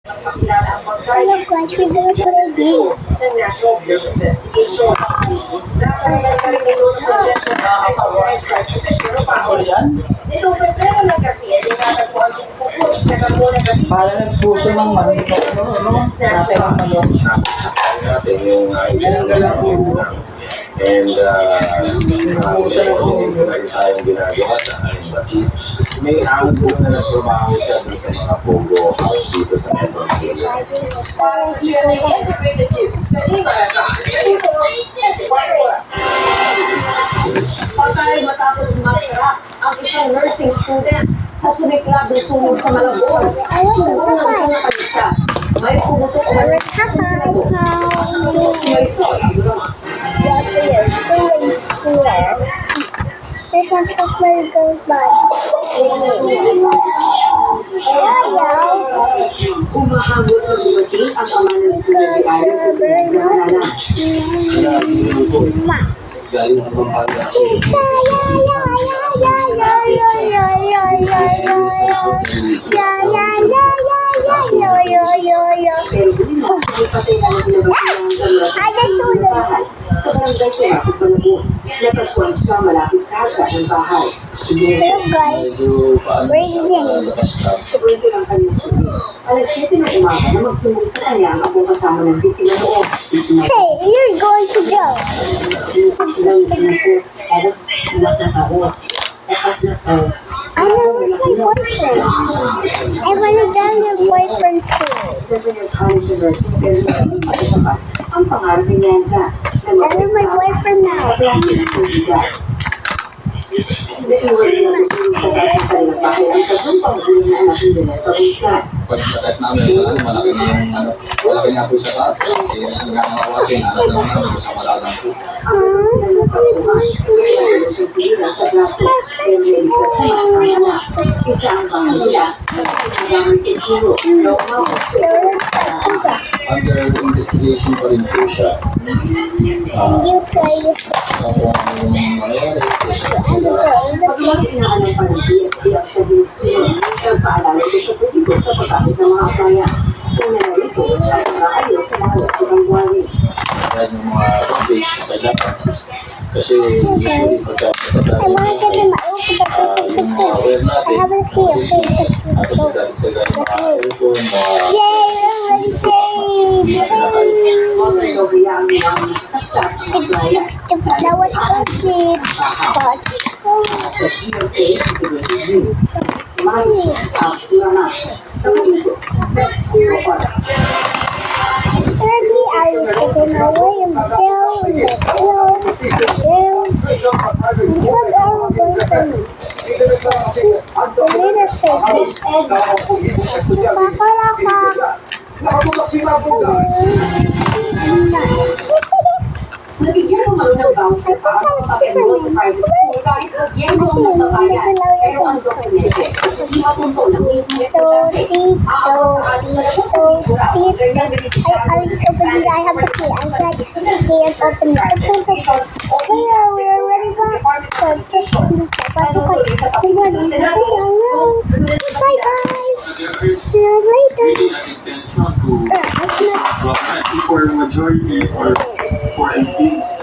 Hello guys, we're gonna play a game. ng National Bureau of Investigation. Nasa nagagaling ng Lord Presidential Authorized Crime Commission o PAO. Nitong Pebrero lang kasi ay natagpuan ng pukul sa Carmona Cavite. Para nagpuso ng manok, natin ang manok. Natin yung and marami tayong ginagawa sa embassy. May ahon po na nagtrabaho siya dun sa mga Pogo house dito sa Metro Manila. Para sa GMA Integrated News, sa Limayakan, ito ang 24 oras. Patay matapos matira ang isang nursing student sa sumiklab ng sumo sa Malabon. Sumo ng isang nakaligtas. May pumutok o may si Marisol ang gulama. There's one customer goes by. Humahangos na dumating ang ama ng sinag-iayo sa sinagsamalala. Galing ng Pampanga. Pero ganina, ay patay na naglabas sila sa lungsod ng bahay sa barangay Tumakot, Malabon. Natagpuan siya malapit sa hagdan ng bahay. Hello guys, breathing. Kwento ng kanyang tsugi. Alas 7 ng umaga na magsimula sa kanya ang abong kasama ng biktima noon. Hey, you're going to go. I know my boyfriend. I want to done your boyfriend too. 7-year college nursing pero itapat ang pangarap ni Nyanza na my boyfriend now. klase ng pagbigat. Naiwan nila tutulong sa taas ng kanilang bahay ang tatlong panggulang na anak nila pag-isa. Pagkakat namin, malaki na yung malaki na po sa taas. Nagkakawa siya, nalat naman namin sa maladang po. Ang tatlong sila nagkakuha, kaya siya sila sa braso, pero niligtas naman ang anak. Isa ang bahay nila sa pagkakamay sa silo na umabot sa ito. Under investigation pa rin po siya. You try this. Kung mangyayari po siya. Pagkakit na alam pa ng BFP ang sa Venezuela, nagpaalala ito sa publiko sa pagkakit ng mga appliance. Kung narito ang mga ayos sa mga naturang buwari. Kahit ng mga page na kailangan. Kasi usually pagka I want to get in my open yung mga web I natin, haven't seen a face. tapos nagdagdagan yung mga iPhone, mga Yay, everybody say. Although biyang ang saksak ng appliance, That was so cute. But sa GMA Integrated News, Marisol ang drama. Nakaligo, 0 oras. thirdly, I was taking away and down the hill. What are we going to do? The leader said this egg. Nabigyan ng marunong voucher para makapag-enroll sa private school kahit gobyerno ang nagbabayad. Pero ang dokumente, hindi matunto ng mismo estudyante. Aabot sa alos na lang kung libura o ganyan beneficiaryo ng Hispanic I have the key. I'm glad to see it open. Education o Here, we are ready for Department of Education. Tanutuloy sa kapitol ng Senado, those students na Bye sila. guys. See you later. Intention to for majority or for MP